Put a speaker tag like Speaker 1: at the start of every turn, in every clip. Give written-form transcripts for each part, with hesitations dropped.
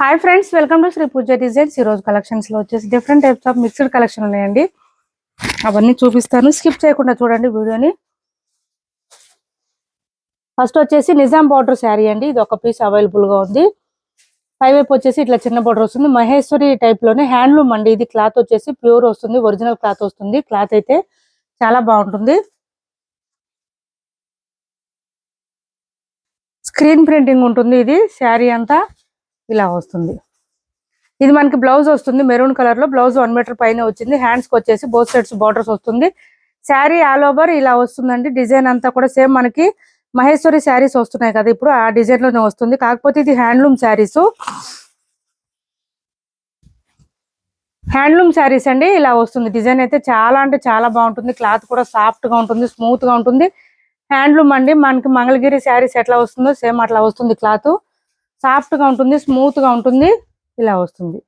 Speaker 1: Hi friends, welcome to Shri Pooja designs. ఈ రోజు collections లో వచ్చేసి different types of mixed collection ఉన్నాయండి. అవన్నీ చూపిస్తాను, స్కిప్ చేయకుండా చూడండి వీడియోని. ఫస్ట్ వచ్చేసి నిజాం బార్డర్ శారీ అండి. ఇది ఒక పీస్ అవైలబుల్ గా ఉంది. పైవైపు వచ్చేసి ఇట్లా చిన్న బార్డర్ వస్తుంది. మహేశ్వరి టైప్ లోనే హ్యాండ్లూమ్ అండి. ఇది క్లాత్ వచ్చేసి ప్యూర్ వస్తుంది, ఒరిజినల్ క్లాత్ వస్తుంది. క్లాత్ అయితే చాలా బాగుంటుంది. స్క్రీన్ ప్రింటింగ్ ఉంటుంది. ఇది శారీ అంతా ఇలా వస్తుంది. ఇది మనకి బ్లౌజ్ వస్తుంది మెరూన్ కలర్ లో. బ్లౌజ్ 1 మీటర్ పైన వచ్చింది. హ్యాండ్స్ కి వచ్చేసి బోత్ సైడ్స్ బార్డర్స్ వస్తుంది. శారీ ఆల్ ఓవర్ ఇలా వస్తుందండి. డిజైన్ అంతా కూడా సేమ్ మనకి మహేశ్వరి శారీస్ వస్తున్నాయి కదా ఇప్పుడు, ఆ డిజైన్ లోనే వస్తుంది. కాకపోతే ఇది హ్యాండ్లూమ్ శారీస్. హ్యాండ్లూమ్ శారీస్ అండి. ఇలా వస్తుంది. డిజైన్ అయితే చాలా అంటే చాలా బాగుంటుంది. క్లాత్ కూడా సాఫ్ట్ గా ఉంటుంది, స్మూత్ గా ఉంటుంది. హ్యాండ్లూమ్ అండి. మనకి మంగళగిరి శారీస్ ఎట్లా వస్తుందో సేమ్ అట్లా వస్తుంది. క్లాత్ సాఫ్ట్ గా ఉంటుంది, స్మూత్ గా ఉంటుంది. ఇలా వస్తుంది.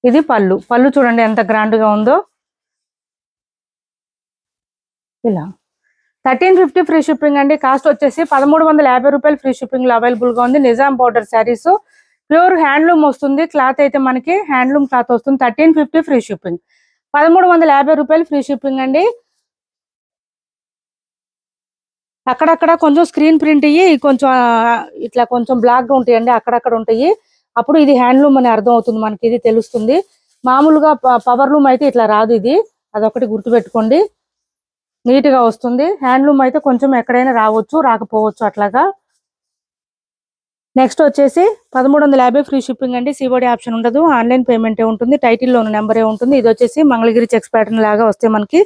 Speaker 1: ఇది పళ్ళు. పళ్ళు చూడండి ఎంత గ్రాండ్ గా ఉందో. ఇలా 1350 ఫ్రీ షిప్పింగ్ అండి. కాస్ట్ వచ్చేసి 1350 రూపాయలు ఫ్రీ షిప్పింగ్ లో అవైలబుల్ గా ఉంది. Nizam border saris pure handloom వస్తుంది. క్లాత్ అయితే మనకి హ్యాండ్లూమ్ క్లాత్ వస్తుంది. 1350 ఫ్రీ షిప్పింగ్, 1350 రూపాయలు ఫ్రీ షిప్పింగ్ అండి. అక్కడక్కడ కొంచెం స్క్రీన్ ప్రింట్ అయ్యి కొంచెం ఇట్లా కొంచెం బ్లాక్ గా ఉంటాయండి, అక్కడక్కడ ఉంటాయి. అప్పుడు ఇది హ్యాండ్లూమ్ అని అర్థం అవుతుంది మనకి, ఇది తెలుస్తుంది. మామూలుగా పవర్ లూమ్ అయితే ఇట్లా రాదు. ఇది అదొకటి గుర్తుపెట్టుకోండి. నీట్ గా వస్తుంది. హ్యాండ్లూమ్ అయితే కొంచెం ఎక్కడైనా రావచ్చు, రాకపోవచ్చు అట్లాగా. నెక్స్ట్ వచ్చేసి 1350 ఫ్రీ షిప్పింగ్ అండి. సిఓడి ఆప్షన్ ఉండదు, ఆన్లైన్ పేమెంటే ఉంటుంది. టైటిల్ లో ఉన్న నెంబరే ఉంటుంది. ఇది వచ్చేసి మంగళగిరి చెక్స్ ప్యాటర్న్ లాగా వస్తే మనకి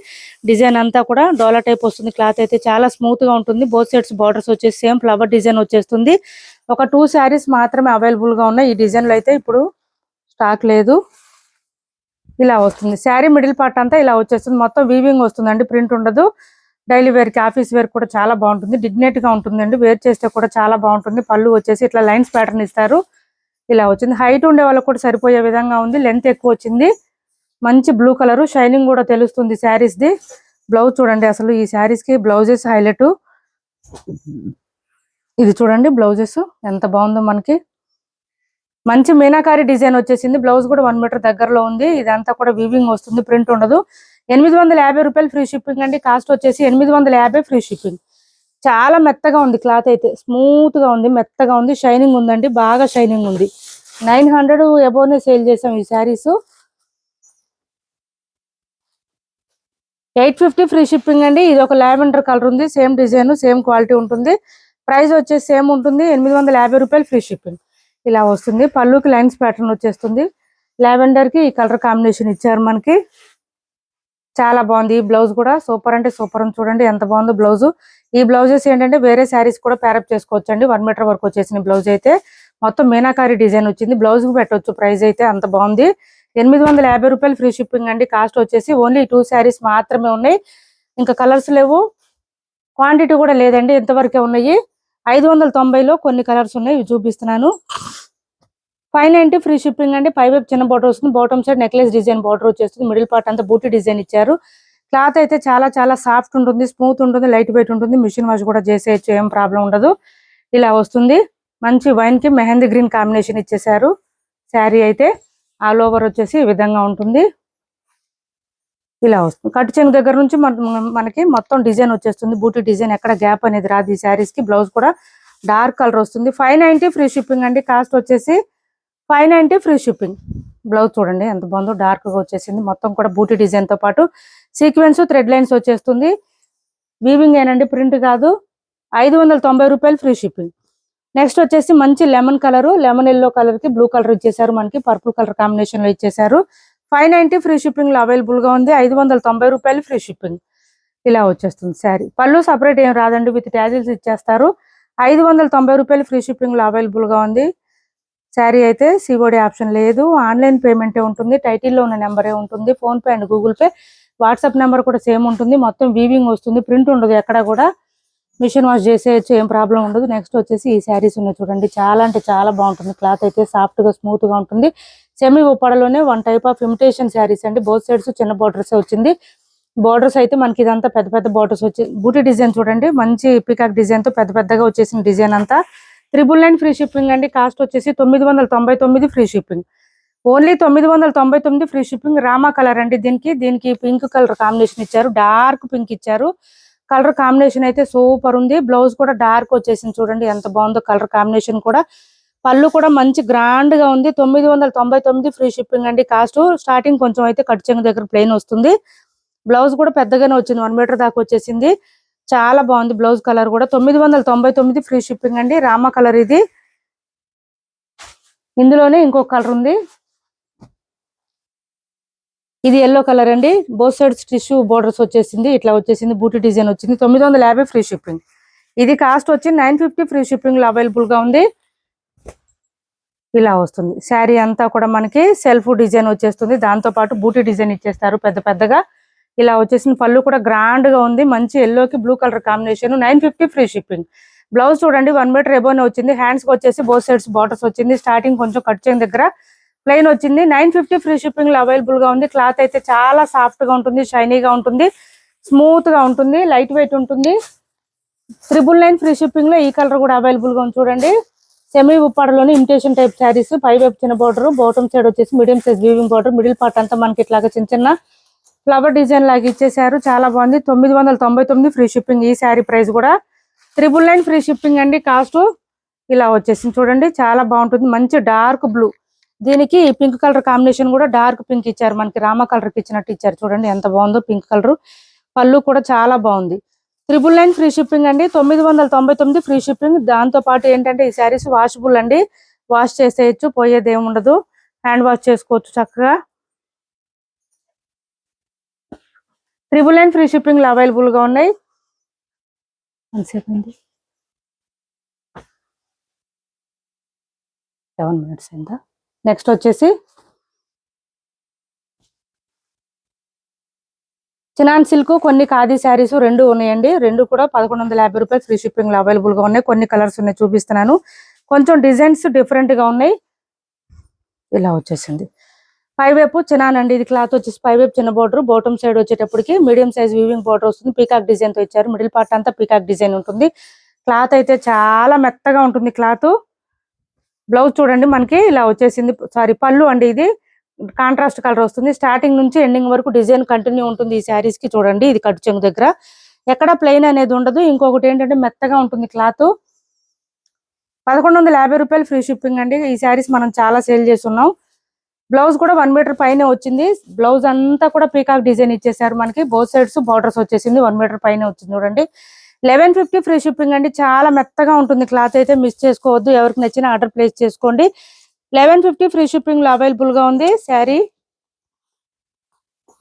Speaker 1: డిజైన్ అంతా కూడా డోలా టైప్ వస్తుంది. క్లాత్ అయితే చాలా స్మూత్ గా ఉంటుంది. బోత్ సైడ్స్ బార్డర్స్ వచ్చేసి సేమ్ ఫ్లవర్ డిజైన్ వచ్చేస్తుంది. ఒక 2 శారీస్ మాత్రమే అవైలబుల్ గా ఉన్నాయి. ఈ డిజైన్ లో అయితే ఇప్పుడు స్టాక్ లేదు. ఇలా వస్తుంది. శారీ మిడిల్ పార్ట్ అంతా ఇలా వచ్చేస్తుంది. మొత్తం వీవింగ్ వస్తుందండి, ప్రింట్ ఉండదు. డైలీ వేర్ కి, ఆఫీస్ వేర్ కూడా చాలా బాగుంటుంది. డిగ్నేట్ గా ఉంటుందండి. వేర్ చేస్తే కూడా చాలా బాగుంటుంది. పళ్ళు వచ్చేసి ఇట్లా లైన్స్ ప్యాటర్న్ ఇస్తారు. ఇలా వచ్చింది. హైట్ ఉండే వాళ్ళకి కూడా సరిపోయే విధంగా ఉంది. లెంత్ ఎక్కువ వచ్చింది. మంచి బ్లూ కలర్, షైనింగ్ కూడా తెలుస్తుంది శారీస్ ది. బ్లౌజ్ చూడండి, అసలు ఈ శారీస్ కి బ్లౌజెస్ హైలైట్. ఇది చూడండి బ్లౌజెస్ ఎంత బాగుందో మనకి. మంచి మీనాకారి డిజైన్ వచ్చేసింది. బ్లౌజ్ కూడా 1 మీటర్ దగ్గరలో ఉంది. ఇదంతా కూడా వీవింగ్ వస్తుంది, ప్రింట్ ఉండదు. 850 రూపాయలు ఫ్రీ షిప్పింగ్ అండి. కాస్ట్ వచ్చేసి 850 ఫ్రీ షిప్పింగ్. చాలా మెత్తగా ఉంది. క్లాత్ అయితే స్మూత్ గా ఉంది, మెత్తగా ఉంది, షైనింగ్ ఉందండి, బాగా షైనింగ్ ఉంది. 900 అబోవ్నే సేల్ చేసాం ఈ శారీస్. 850 ఫ్రీ షిప్పింగ్ అండి. ఇది ఒక లావెండర్ కలర్ ఉంది. సేమ్ డిజైన్, సేమ్ క్వాలిటీ ఉంటుంది. ప్రైస్ వచ్చేసి సేమ్ ఉంటుంది. 850 రూపాయలు ఫ్రీ షిప్పింగ్. ఇలా వస్తుంది. పళ్ళుకి లైన్స్ ప్యాటర్న్ వచ్చేస్తుంది. లావెండర్ కి ఈ కలర్ కాంబినేషన్ ఇచ్చారు మనకి. చాలా బాగుంది. ఈ బ్లౌజ్ కూడా సూపర్ అంటే సూపర్ ఉంది. చూడండి ఎంత బాగుందో బ్లౌజ్. ఈ బ్లౌజెస్ ఏంటంటే వేరే శారీస్ కూడా ప్యారప్ చేసుకోవచ్చు అండి. 1 మీటర్ వరకు వచ్చేసిన బ్లౌజ్ అయితే మొత్తం మీనాకారి డిజైన్ వచ్చింది. బ్లౌజ్ కు పెట్టవచ్చు. ప్రైస్ అయితే అంత బాగుంది. 850 రూపాయలు ఫ్రీ షిప్పింగ్ అండి. కాస్ట్ వచ్చేసి ఓన్లీ 2 శారీస్ మాత్రమే ఉన్నాయి. ఇంకా కలర్స్ లేవు, క్వాంటిటీ కూడా లేదండి, ఇంతవరకే ఉన్నాయి. 590లో కొన్ని కలర్స్ ఉన్నాయి, ఇవి చూపిస్తున్నాను. 590 ఫ్రీ షిప్పింగ్ అండి. పైవైపు చిన్న బార్డర్ వస్తుంది. Bottom side necklace design border వచ్చేస్తుంది. మిడిల్ పార్ట్ అంతా బూటీ డిజైన్ ఇచ్చారు. క్లాత్ అయితే చాలా చాలా సాఫ్ట్ ఉంటుంది, స్మూత్ ఉంటుంది, లైట్ వెయిట్ ఉంటుంది. మిషన్ వాష్ కూడా చేసేయచ్చు, ఏం ప్రాబ్లం ఉండదు. ఇలా వస్తుంది. మంచి వైన్ కి మెహందీ గ్రీన్ కాంబినేషన్ ఇచ్చేసారు. శారీ అయితే ఆల్ ఓవర్ వచ్చేసి ఈ విధంగా ఉంటుంది. ఇలా వస్తుంది. కట్ చెంగు దగ్గర నుంచి మనకి మొత్తం డిజైన్ వచ్చేస్తుంది. బూటీ డిజైన్, ఎక్కడ గ్యాప్ అనేది రాదు ఈ శారీస్ కి. బ్లౌజ్ కూడా డార్క్ కలర్ వస్తుంది. 590 ఫ్రీ షిప్పింగ్ అండి. కాస్ట్ వచ్చేసి 590 ఫ్రీ షిప్పింగ్. బ్లౌజ్ చూడండి ఎంత బాగుందో, డార్క్ గా వచ్చేసింది. మొత్తం కూడా బూటీ డిజైన్ తో పాటు సీక్వెన్స్, థ్రెడ్ లైన్స్ వచ్చేస్తుంది. వీవింగ్ ఏనండి, ప్రింట్ కాదు. 590 రూపాయలు ఫ్రీ షిప్పింగ్. నెక్స్ట్ వచ్చేసి మంచి lemon colour, lemon yellow colour కి బ్లూ కలర్ ఇచ్చేసారు మనకి. పర్పుల్ కలర్ కాంబినేషన్ లో ఇచ్చేసారు. 590 ఫ్రీ షిప్పింగ్ లో అవైలబుల్ గా ఉంది. 590 రూపాయలు ఫ్రీ షిప్పింగ్. ఇలా వచ్చేస్తుంది శారీ. పళ్ళు సపరేట్ ఏం రాదండి, విత్ ట్యాజిల్స్ ఇచ్చేస్తారు. 590 రూపాయలు ఫ్రీ షిప్పింగ్ లో అవైలబుల్ గా ఉంది. శారీ అయితే సిఓడి ఆప్షన్ లేదు, ఆన్లైన్ పేమెంటే ఉంటుంది. టైటిల్లో ఉన్న నెంబరే ఉంటుంది. Phone pay and Google pay, WhatsApp number కూడా సేమ్ ఉంటుంది. మొత్తం వీవింగ్ వస్తుంది, ప్రింట్ ఉండదు ఎక్కడ కూడా. మిషన్ వాష్ చేసేయచ్చు, ఏం ప్రాబ్లం ఉండదు. నెక్స్ట్ వచ్చేసి ఈ శారీస్ ఉన్నాయి చూడండి. చాలా అంటే చాలా బాగుంటుంది. క్లాత్ అయితే సాఫ్ట్ గా స్మూత్ గా ఉంటుంది. సెమీ ఉప్పాడలోనే 1 టైప్ ఆఫ్ ఇమిటేషన్ శారీస్ అండి. బోత్ సైడ్స్ చిన్న బార్డర్స్ వచ్చింది. బార్డర్స్ అయితే మనకి ఇదంతా పెద్ద పెద్ద బార్డర్స్ వచ్చి, బూటీ డిజైన్ చూడండి, మంచి పికాక్ డిజైన్ తో పెద్ద పెద్దగా వచ్చేసిన డిజైన్ అంతా 999 ఫ్రీ షిప్పింగ్ అండి. కాస్ట్ వచ్చేసి 999 free shipping. Only 999 free shipping. Rama colour అండి. దీనికి పింక్ కలర్ కాంబినేషన్ ఇచ్చారు, డార్క్ పింక్ ఇచ్చారు. కలర్ కాంబినేషన్ అయితే సూపర్ ఉంది. బ్లౌజ్ కూడా డార్క్ వచ్చేసింది, చూడండి ఎంత బాగుందో కలర్ కాంబినేషన్ కూడా. పళ్ళు కూడా మంచి గ్రాండ్ గా ఉంది. 999 ఫ్రీ షిప్పింగ్ అండి. కాస్ట్ స్టార్టింగ్ కొంచెం అయితే కట్ చెంగు దగ్గర ప్లెయిన్ వస్తుంది. బ్లౌజ్ కూడా పెద్దగానే వచ్చింది, 1 మీటర్ దాకా వచ్చేసింది. చాలా బాగుంది బ్లౌజ్ కలర్ కూడా. 999 ఫ్రీ షిప్పింగ్ అండి. రామా కలర్ ఇది. ఇందులోనే ఇంకొక కలర్ ఉంది, ఇది ఎల్లో కలర్ అండి. బోత్ సైడ్స్ టిష్యూ బోర్డర్స్ వచ్చేసింది, ఇట్లా వచ్చేసింది, బూటీ డిజైన్ వచ్చింది. 950 ఫ్రీ షిప్పింగ్. ఇది కాస్ట్ వచ్చి 950 ఫ్రీ షిప్పింగ్ లో అవైలబుల్ గా ఉంది. ఇలా వస్తుంది శారీ అంతా కూడా మనకి సెల్ఫ్ డిజైన్ వచ్చేస్తుంది. దాంతో పాటు బూటీ డిజైన్ ఇచ్చేస్తారు పెద్ద పెద్దగా. ఇలా వచ్చేసింది. పళ్ళు కూడా గ్రాండ్ గా ఉంది, మంచి ఎల్లోకి blue colour combination. 950 free shipping. Blouse చూడండి 1 మీటర్ ఎబోనే వచ్చింది. హ్యాండ్స్ కి వచ్చేసి బోత్ సైడ్స్ బార్డర్స్ వచ్చింది. స్టార్టింగ్ కొంచెం కట్ చేయని దగ్గర ప్లెయిన్ వచ్చింది. 950 ఫ్రీ షిప్పింగ్ లో అవైలబుల్ గా ఉంది. క్లాత్ అయితే చాలా సాఫ్ట్ గా ఉంటుంది, షైనీగా ఉంటుంది, స్మూత్ గా ఉంటుంది, లైట్ వెయిట్ ఉంటుంది. 999 ఫ్రీ షిప్పింగ్ లో ఈ కలర్ కూడా అవైలబుల్ గా ఉంది చూడండి. సెమీ ఉప్పాడలోని ఇమిటేషన్ టైప్ శారీస్. పై వైపు చిన్న బోర్డర్, బాటమ్ సైడ్ వచ్చేసి medium size weaving border, middle part అంతా మనకి ఇట్లాగా చిన్న చిన్న ఫ్లవర్ డిజైన్ లాగా ఇచ్చేసారు. చాలా బాగుంది. 999 ఫ్రీ షిప్పింగ్. ఈ శారీ ప్రైస్ కూడా 999 ఫ్రీ షిప్పింగ్ అండి. కాస్ట్ ఇలా వచ్చేసింది చూడండి, చాలా బాగుంటుంది. మంచి డార్క్ బ్లూ, దీనికి పింక్ కలర్ కాంబినేషన్ కూడా డార్క్ పింక్ ఇచ్చారు, మనకి రామా కలర్ కి ఇచ్చినట్టు ఇచ్చారు. చూడండి ఎంత బాగుందో పింక్ కలర్. పళ్ళు కూడా చాలా బాగుంది. 999 ఫ్రీ షిప్పింగ్ అండి. 999 ఫ్రీ షిప్పింగ్. దాంతో పాటు ఏంటంటే ఈ శారీస్ వాషబుల్ అండి, వాష్ చేసేయచ్చు, పోయేది ఏమి ఉండదు, హ్యాండ్ వాష్ చేసుకోవచ్చు చక్కగా. 999 ఫ్రీ షిప్పింగ్ లో అవైలబుల్ గా ఉన్నాయి. 7 minutes అయిందా. నెక్స్ట్ వచ్చేసి చినాన్ సిల్క్, కొన్ని ఖాదీ శారీస్ రెండు ఉన్నాయండి. రెండు కూడా 1150 రూపాయలు ఫ్రీ షిప్పింగ్ లో అవైలబుల్ గా ఉన్నాయి. కొన్ని కలర్స్ ఉన్నాయి, చూపిస్తున్నాను. కొంచెం డిజైన్స్ డిఫరెంట్ గా ఉన్నాయి. ఇలా వచ్చేసింది పైవైపు చినాన్ అండి. ఇది క్లాత్ వచ్చేసి పైవైపు చిన్న బోర్డర్, బాటమ్ సైడ్ వచ్చేటప్పటికి మీడియం సైజ్ వీవింగ్ బోర్డర్ వస్తుంది. పీకాక్ డిజైన్ తో ఇచ్చారు. మిడిల్ పార్ట్ అంతా పీకాక్ డిజైన్ ఉంటుంది. క్లాత్ అయితే చాలా మెత్తగా ఉంటుంది క్లాత్. బ్లౌజ్ చూడండి మనకి ఇలా వచ్చేసింది. సారీ, పళ్ళు అండి. ఇది కాంట్రాస్ట్ కలర్ వస్తుంది. స్టార్టింగ్ నుంచి ఎండింగ్ వరకు డిజైన్ కంటిన్యూ ఉంటుంది ఈ శారీస్ కి. చూడండి ఇది కట్ చెంగు దగ్గర ఎక్కడ ప్లెయిన్ అనేది ఉండదు. ఇంకొకటి ఏంటంటే మెత్తగా ఉంటుంది క్లాత్. 1150 రూపాయలు ఫ్రీ షిప్పింగ్ అండి. ఈ శారీస్ మనం చాలా సేల్ చేస్తున్నాం. బ్లౌజ్ కూడా 1 మీటర్ పైన వచ్చింది. బ్లౌజ్ అంతా కూడా పీకాక్ డిజైన్ ఇచ్చేసారు మనకి. బోత్ సైడ్స్ బార్డర్స్ వచ్చేసింది. 1 మీటర్ పైన వచ్చింది చూడండి. 1150 ఫ్రీ షిప్పింగ్ అండి. చాలా మెత్తగా ఉంటుంది క్లాత్ అయితే, మిస్ చేసుకోవద్దు. ఎవరికి నచ్చిన ఆర్డర్ ప్లేస్ చేసుకోండి. 1150 ఫ్రీ షిప్పింగ్ లో అవైలబుల్ గా ఉంది శారీ.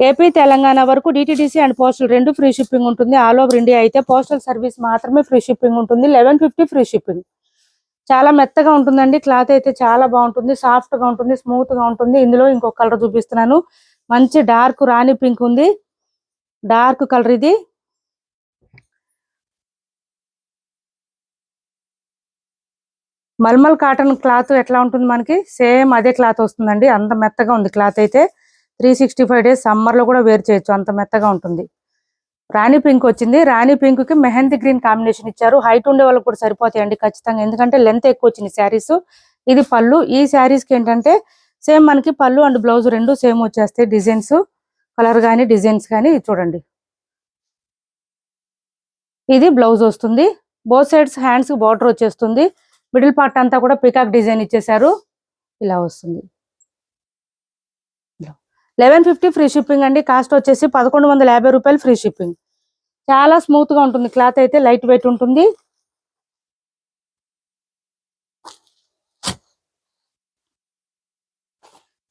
Speaker 1: ఏపీ తెలంగాణ వరకు డిటిడిసి అండ్ పోస్టల్ రెండు ఫ్రీ షిప్పింగ్ ఉంటుంది. ఆల్ ఓవర్ ఇండియా అయితే పోస్టల్ సర్వీస్ మాత్రమే ఫ్రీ షిప్పింగ్ ఉంటుంది. 1150 ఫ్రీ షిప్పింగ్. చాలా మెత్తగా ఉంటుందండి క్లాత్ అయితే, చాలా బాగుంటుంది, సాఫ్ట్ గా ఉంటుంది, స్మూత్ గా ఉంటుంది. ఇందులో ఇంకొక కలర్ చూపిస్తున్నాను. మంచి డార్క్ రాణి పింక్ ఉంది, డార్క్ కలర్ ఇది. మల్మల్ కాటన్ క్లాత్ ఎట్లా ఉంటుంది మనకి, సేమ్ అదే క్లాత్ వస్తుందండి. అంత మెత్తగా ఉంది క్లాత్ అయితే. 365 డేస్ సమ్మర్ లో కూడా వేర్ చేయొచ్చు, అంత మెత్తగా ఉంటుంది. రాణి పింక్ వచ్చింది. రాణి పింక్ కి మెహందీ గ్రీన్ కాంబినేషన్ ఇచ్చారు. హైట్ ఉండే వాళ్ళకి కూడా సరిపోతాయండి ఖచ్చితంగా, ఎందుకంటే లెంత్ ఎక్కువ వచ్చింది శారీస్. ఇది పళ్ళు. ఈ శారీస్ కి ఏంటంటే సేమ్ మనకి పళ్ళు అండ్ బ్లౌజ్ రెండు సేమ్ వచ్చేస్తాయి. డిజైన్స్ కలర్ గానీ డిజైన్స్ కానీ చూడండి. ఇది బ్లౌజ్ వస్తుంది. బోత్ సైడ్స్ హ్యాండ్స్ బార్డర్ వచ్చేస్తుంది. మిడిల్ పార్ట్ అంతా కూడా పికాక్ డిజైన్ ఇచ్చేసారు. ఇలా వస్తుంది. 1150 ఫ్రీ షిప్పింగ్ అండి. కాస్ట్ వచ్చేసి 1150 రూపాయలు ఫ్రీ షిప్పింగ్. చాలా స్మూత్ గా ఉంటుంది క్లాత్ అయితే, లైట్ వెయిట్ ఉంటుంది.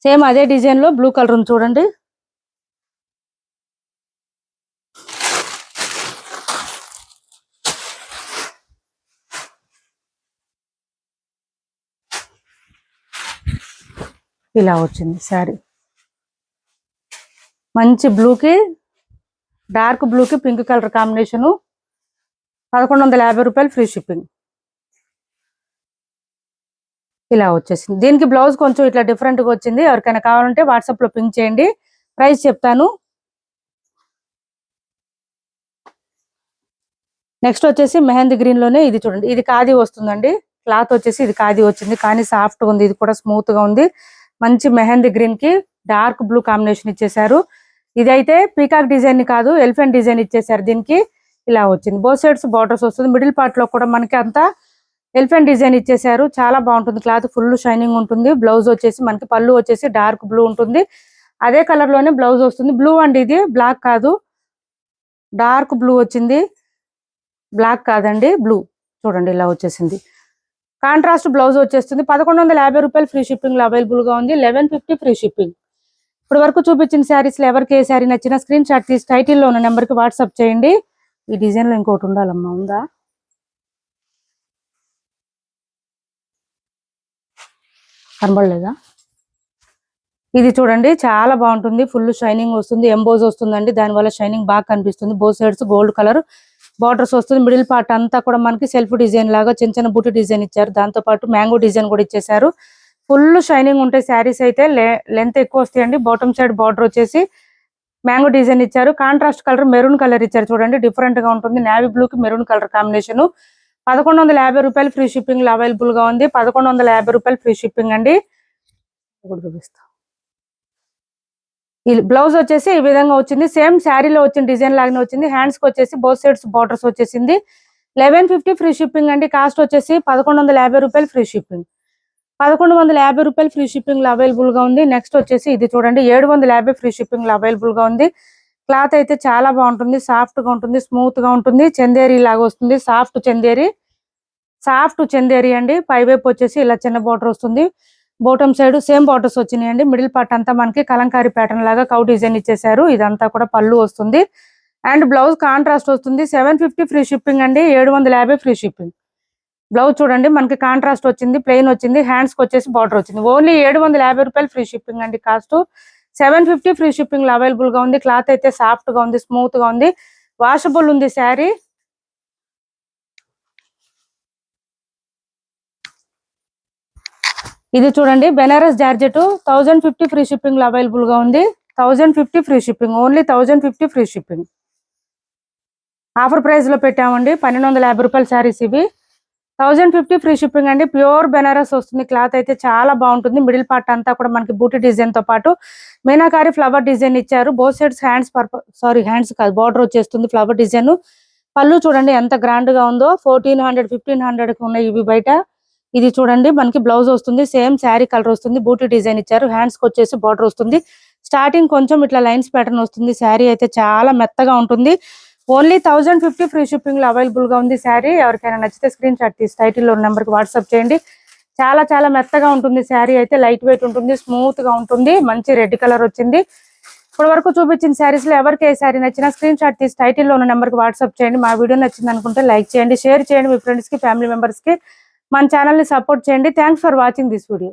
Speaker 1: సేమ్ అదే డిజైన్ లో బ్లూ కలర్ ఉంది చూడండి. ఇలా వచ్చింది శారీ. మంచి బ్లూకి డార్క్ బ్లూకి పింక్ కలర్ కాంబినేషను. 1150 రూపాయలు ఫ్రీ షిప్పింగ్. ఇలా వచ్చేసింది. దీనికి బ్లౌజ్ కొంచెం ఇట్లా డిఫరెంట్ గా వచ్చింది. ఎవరికైనా కావాలంటే వాట్సాప్ లో పింక్ చేయండి, ప్రైస్ చెప్తాను. నెక్స్ట్ వచ్చేసి మెహందీ గ్రీన్ లోనే ఇది చూడండి. ఇది ఖాదీ వస్తుందండి. క్లాత్ వచ్చేసి ఇది ఖాదీ వచ్చింది, కానీ సాఫ్ట్ గా ఉంది, ఇది కూడా స్మూత్ గా ఉంది. మంచి మెహందీ గ్రీన్ కి డార్క్ బ్లూ కాంబినేషన్ ఇచ్చేసారు. ఇదైతే పీకాక్ డిజైన్ కాదు, ఎలిఫెంట్ డిజైన్ ఇచ్చేసారు. దీనికి ఇలా వచ్చింది, బోత్ సైడ్స్ బార్డర్స్ వస్తుంది. మిడిల్ పార్ట్ లో కూడా మనకి అంతా ఎలిఫెంట్ డిజైన్ ఇచ్చేసారు. చాలా బాగుంటుంది, క్లాత్ ఫుల్ షైనింగ్ ఉంటుంది. బ్లౌజ్ వచ్చేసి మనకి పళ్ళు వచ్చేసి డార్క్ బ్లూ ఉంటుంది, అదే కలర్ లోనే బ్లౌజ్ వస్తుంది. బ్లూ అండి, ఇది బ్లాక్ కాదు, డార్క్ బ్లూ వచ్చింది, బ్లాక్ కాదండి, బ్లూ. చూడండి ఇలా వచ్చేసింది. కాంట్రాస్ట్ బ్లౌజ్ వచ్చేస్తుంది. 1150 రూపాయలు ఫ్రీ షిప్పింగ్ లో అవైలబుల్ గా ఉంది. 1150 ఫ్రీ షిప్పింగ్. ఇప్పుడు వరకు చూపించిన శారీస్ లో ఎవరికి ఏ శారీ నచ్చినా స్క్రీన్ షాట్ తీసి టైటిల్ లో ఉన్న నెంబర్ కి వాట్సాప్ చేయండి. ఈ డిజైన్ లో ఇంకోటి ఉండాలమ్మా, ఉందా? కనబడలేదా? ఇది చూడండి, చాలా బాగుంటుంది, ఫుల్ షైనింగ్ వస్తుంది, ఎంబోజ్ వస్తుందండి, దానివల్ల షైనింగ్ బాగా కనిపిస్తుంది. Both sides gold colour borders వస్తుంది. మిడిల్ పార్ట్ అంతా కూడా మనకి సెల్ఫ్ డిజైన్ లాగా చిన్న చిన్న బూటీ డిజైన్ ఇచ్చారు. దాంతో పాటు మ్యాంగో డిజైన్ కూడా ఇచ్చేసారు. ఫుల్ షైనింగ్ ఉంటాయి శారీస్ అయితే, లెంత్ ఎక్కువ వస్తాయండి. బాటమ్ సైడ్ బార్డర్ వచ్చేసి మ్యాంగో డిజైన్ ఇచ్చారు. కాంట్రాస్ట్ కలర్ మెరూన్ కలర్ ఇచ్చారు. చూడండి డిఫరెంట్ గా ఉంటుంది, నేవీ బ్లూ కి మెరూన్ కలర్ కాంబినేషన్. 1150 రూపాయలు ఫ్రీ షిప్పింగ్ లో అవైలబుల్ గా ఉంది. 1150 రూపాయలు ఫ్రీ షిప్పింగ్ అండి. చూపిస్తా. ఈ బ్లౌజ్ వచ్చేసి ఈ విధంగా వచ్చింది, సేమ్ శారీలో వచ్చిన డిజైన్ లాగానే వచ్చింది. హ్యాండ్స్ కి వచ్చేసి బోత్ సైడ్స్ బార్డర్స్ వచ్చేసింది. 1150 ఫ్రీ షిప్పింగ్ అండి. కాస్ట్ వచ్చేసి 1150 రూపాయలు ఫ్రీ షిప్పింగ్. 1150 రూపాయలు ఫ్రీ షిప్పింగ్ లో అవైలబుల్ గా ఉంది. నెక్స్ట్ వచ్చేసి ఇది చూడండి, 750 ఫ్రీ షిప్పింగ్ లో అవైలబుల్ గా ఉంది. క్లాత్ అయితే చాలా బాగుంటుంది, సాఫ్ట్ గా ఉంటుంది, స్మూత్ గా ఉంటుంది. చందేరి లాగా వస్తుంది, సాఫ్ట్ చందేరి అండి. పై వైపు వచ్చేసి ఇలా చిన్న బార్డర్ వస్తుంది. బాటమ్ సైడ్ సేమ్ బార్డర్స్ వచ్చినాయండి. మిడిల్ పార్ట్ అంతా మనకి కలంకారీ ప్యాటర్న్ లాగా కౌ డిజైన్ ఇచ్చేసారు. ఇదంతా కూడా పళ్ళు వస్తుంది అండ్ బ్లౌజ్ కాంట్రాస్ట్ వస్తుంది. 750 ఫ్రీ షిప్పింగ్ అండి. 750 ఫ్రీ షిప్పింగ్. బ్లౌజ్ చూడండి మనకి కాంట్రాస్ట్ వచ్చింది, ప్లెయిన్ వచ్చింది, హ్యాండ్స్ కి వచ్చేసి బార్డర్ వచ్చింది. ఓన్లీ 750 రూపాయలు ఫ్రీ షిప్పింగ్ అండి. కాస్ట్ 750 ఫ్రీ షిప్పింగ్ లో అవైలబుల్ గా ఉంది. క్లాత్ అయితే సాఫ్ట్ గా ఉంది, స్మూత్ గా ఉంది, వాషబుల్ ఉంది శారీ. ఇది చూడండి బెనారస్ జార్జెట్, 1050 ఫ్రీ షిప్పింగ్ లో అవైలబుల్ గా ఉంది. 1050 free shipping, only 1050 free shipping. Offer price లో పెట్టామండి, 1250 రూపాయల శారీస్ ఇవి. 1050 ఫ్రీ షిప్పింగ్ అండి. ప్యూర్ బెనారస్ వస్తుంది, క్లాత్ అయితే చాలా బాగుంటుంది. మిడిల్ పార్ట్ అంతా కూడా మనకి బూటీ డిజైన్ తో పాటు మీనాకారి ఫ్లవర్ డిజైన్ ఇచ్చారు. బోత్ సైడ్స్ హ్యాండ్స్ కాదు, బార్డర్ వచ్చేస్తుంది, ఫ్లవర్ డిజైన్. పళ్ళు చూడండి ఎంత గ్రాండ్ గా ఉందో, 1400 1500 కి ఉన్నాయి ఇవి బయట. ఇది చూడండి మనకి బ్లౌజ్ వస్తుంది, సేమ్ శారీ కలర్ వస్తుంది, బూటీ డిజైన్ ఇచ్చారు. హ్యాండ్స్ కి వచ్చేసి బార్డర్ వస్తుంది. స్టార్టింగ్ కొంచెం ఇట్లా లైన్స్ ప్యాటర్న్ వస్తుంది. శారీ అయితే చాలా మెత్తగా ఉంటుంది. ఓన్లీ 1050 ఫ్రీ షిప్పింగ్ లో అవైలబుల్ గా ఉంది శారీ. ఎవరికైనా నచ్చితే స్క్రీన్ షాట్ తీసి టైటిల్ లో నెంబర్ కి వాట్సాప్ చేయండి. చాలా చాలా మెత్తగా ఉంటుంది శారీ అయితే, లైట్ వెయిట్ ఉంటుంది, స్మూత్ గా ఉంటుంది. మంచి రెడ్ కలర్ వచ్చింది. ఇప్పటి వరకు చూపించిన శారీస్ లో ఎవరికి ఏ శారీ నచ్చినా స్క్రీన్ షాట్ తీసి టైటిల్ లో ఉన్న నెంబర్ కి వాట్సాప్ చేయండి. మా వీడియో నచ్చింది అనుకుంటే లైక్ చేయండి, షేర్ చేయండి మీ ఫ్రెండ్స్ కి, ఫ్యామిలీ మెంబర్స్ కి. మన ఛానల్ ని సపోర్ట్ చేయండి. Thanks for watching this video.